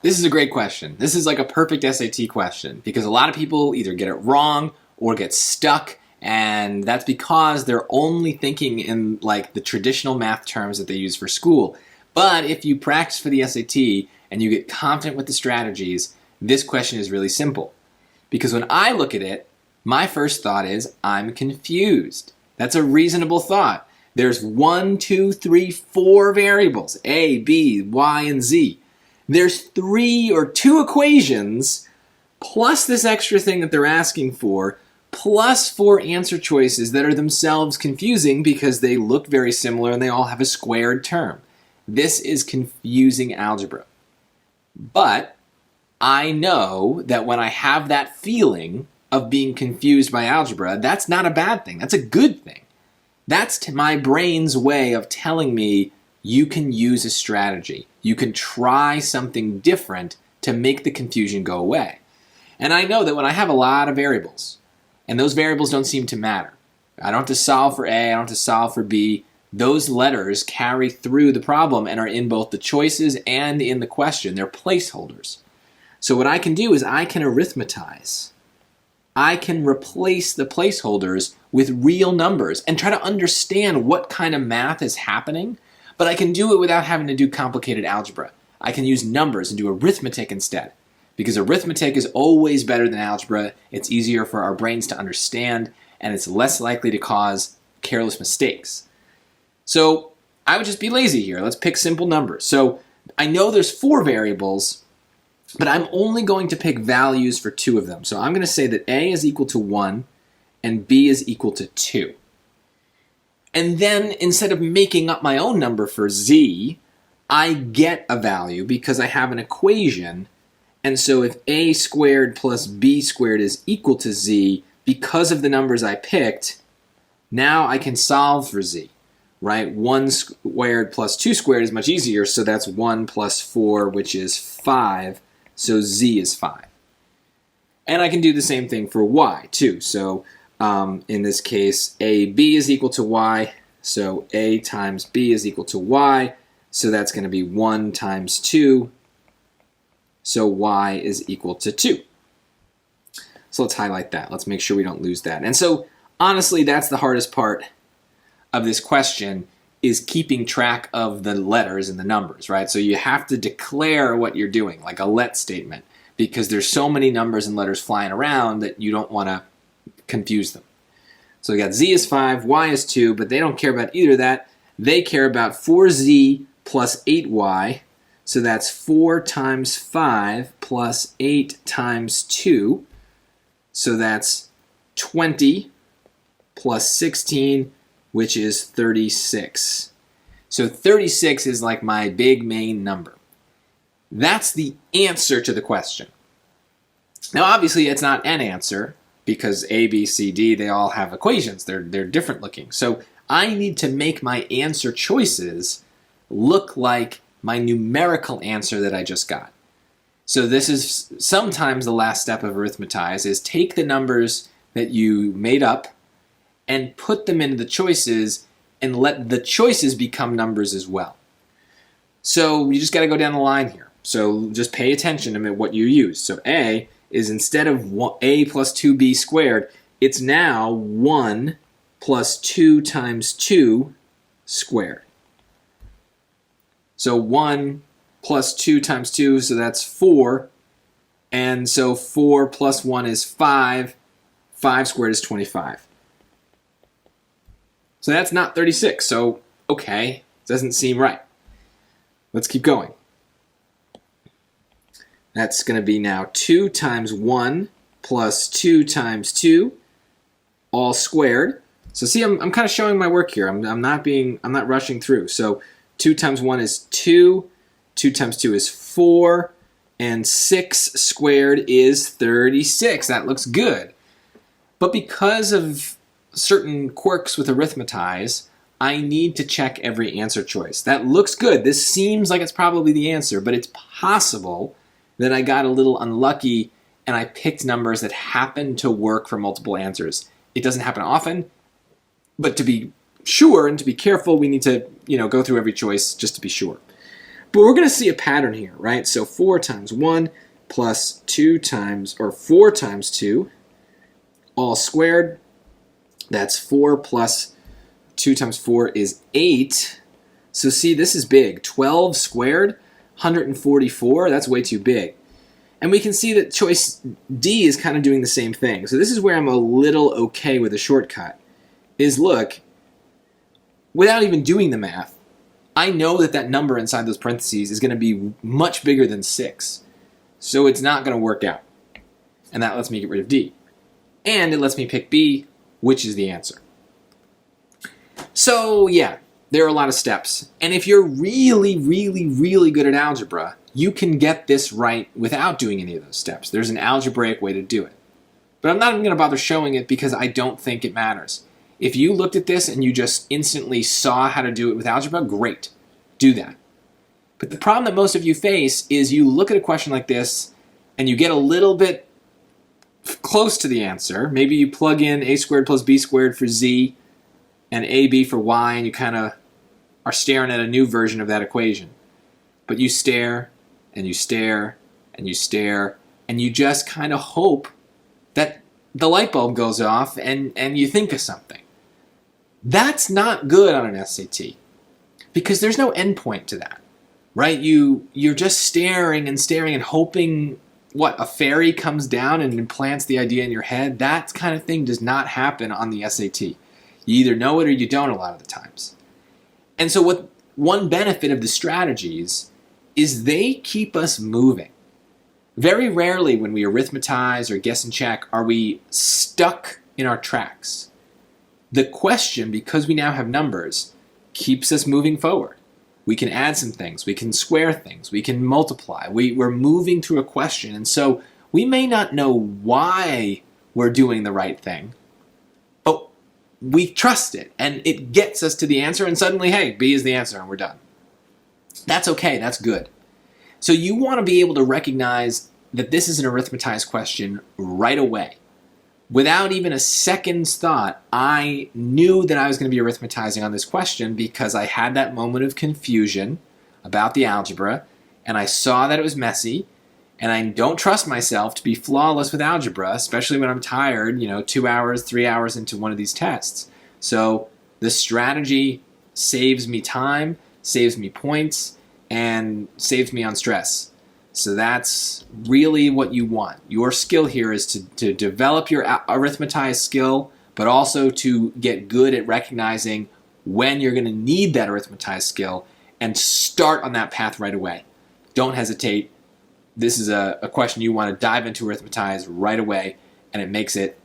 This is a great question. This is like a perfect SAT question because a lot of people either get it wrong or get stuck, and that's because they're only thinking in like the traditional math terms that they use for school. But if you practice for the SAT and you get confident with the strategies, this question is really simple. Because when I look at it, my first thought is, I'm confused. That's a reasonable thought. There's 1, 2, 3, 4 variables, A, B, Y, and Z. There's 3 or 2 equations, plus this extra thing that they're asking for, plus 4 answer choices that are themselves confusing because they look very similar and they all have a squared term. This is confusing algebra. But I know that when I have that feeling of being confused by algebra, that's not a bad thing. That's a good thing. That's my brain's way of telling me you can use a strategy. You can try something different to make the confusion go away. And I know that when I have a lot of variables, and those variables don't seem to matter, I don't have to solve for A, I don't have to solve for B, those letters carry through the problem and are in both the choices and in the question. They're placeholders. So what I can do is I can arithmetize. I can replace the placeholders with real numbers and try to understand what kind of math is happening, but I can do it without having to do complicated algebra. I can use numbers and do arithmetic instead, because arithmetic is always better than algebra. It's easier for our brains to understand, and it's less likely to cause careless mistakes. So I would just be lazy here. Let's pick simple numbers. So I know there's 4 variables, but I'm only going to pick values for 2 of them. So I'm going to say that A is equal to 1 and B is equal to 2. And then instead of making up my own number for Z, I get a value because I have an equation. And so if A squared plus B squared is equal to Z, because of the numbers I picked, now I can solve for Z. Right? 1 squared plus 2 squared is much easier, so that's 1 plus 4, which is 5, so Z is 5. And I can do the same thing for Y, too. So in this case, AB is equal to Y, so A times B is equal to Y, so that's going to be 1 times 2, so Y is equal to 2. So let's highlight that. Let's make sure we don't lose that. And so, honestly, that's the hardest part of this question, is keeping track of the letters and the numbers, right? So you have to declare what you're doing, like a let statement, because there's so many numbers and letters flying around that you don't want to confuse them. So we got Z is 5, Y is 2, but they don't care about either of that. They care about 4Z plus 8Y, so that's 4 times 5 plus 8 times 2, so that's 20 plus 16, which is 36. So 36 is like my big main number. That's the answer to the question. Now obviously it's not an answer because A, B, C, D, they all have equations. They're different looking. So I need to make my answer choices look like my numerical answer that I just got. So this is sometimes the last step of arithmetize, is take the numbers that you made up and put them into the choices and let the choices become numbers as well. So you just got to go down the line here. So just pay attention to what you use. So A is, instead of A plus 2B squared, it's now 1 plus 2 times 2 squared. So 1 plus 2 times 2, so that's 4. And so 4 plus 1 is 5. 5 squared is 25. So that's not 36. So, okay, doesn't seem right. Let's keep going. That's going to be now 2 times 1 plus 2 times 2, all squared. So see, I'm kind of showing my work here. I'm not rushing through. So 2 times 1 is 2, 2 times 2 is 4, and 6 squared is 36. That looks good. But because of certain quirks with arithmetize, I need to check every answer choice. That looks good. This seems like it's probably the answer, but it's possible that I got a little unlucky and I picked numbers that happen to work for multiple answers. It doesn't happen often, but to be sure and to be careful, we need to, go through every choice just to be sure. But we're going to see a pattern here, right? So 4 times 1 plus 2 times, or 4 times 2, all squared. That's 4 plus 2 times 4 is 8. So see, this is big. 12 squared, 144, that's way too big. And we can see that choice D is kind of doing the same thing. So this is where I'm a little okay with a shortcut, is look, without even doing the math, I know that that number inside those parentheses is going to be much bigger than 6. So it's not going to work out. And that lets me get rid of D. And it lets me pick B, which is the answer. So yeah, there are a lot of steps. And if you're really, really, really good at algebra, you can get this right without doing any of those steps. There's an algebraic way to do it. But I'm not even going to bother showing it because I don't think it matters. If you looked at this and you just instantly saw how to do it with algebra, great. Do that. But the problem that most of you face is you look at a question like this and you get a little bit close to the answer. Maybe you plug in a squared plus b squared for z and ab for y, and you kind of are staring at a new version of that equation. But you stare and you stare and you stare and you just kind of hope that the light bulb goes off and you think of something. That's not good on an SAT because there's no endpoint to that, right? You're just staring and staring and hoping, what, a fairy comes down and implants the idea in your head? That kind of thing does not happen on the SAT. You either know it or you don't a lot of the times. And so what one benefit of the strategies is they keep us moving. Very rarely when we arithmetize or guess and check are we stuck in our tracks. The question, because we now have numbers, keeps us moving forward. We can add some things, we can square things, we can multiply. We're moving through a question, and so we may not know why we're doing the right thing, but we trust it, and it gets us to the answer, and suddenly, hey, B is the answer, and we're done. That's okay, that's good. So you want to be able to recognize that this is an arithmetized question right away. Without even a second's thought, I knew that I was going to be arithmetizing on this question because I had that moment of confusion about the algebra, and I saw that it was messy, and I don't trust myself to be flawless with algebra, especially when I'm tired, 2 hours, 3 hours into one of these tests. So the strategy saves me time, saves me points, and saves me on stress. So that's really what you want. Your skill here is to develop your arithmetized skill, but also to get good at recognizing when you're going to need that arithmetized skill and start on that path right away. Don't hesitate. This is a question you want to dive into arithmetize right away, and it makes it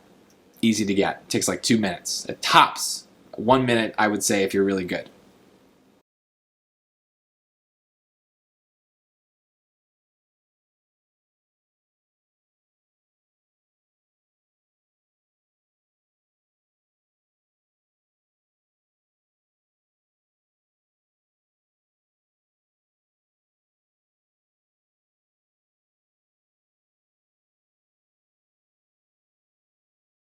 easy to get. It takes like 2 minutes. At tops, 1 minute, I would say, if you're really good.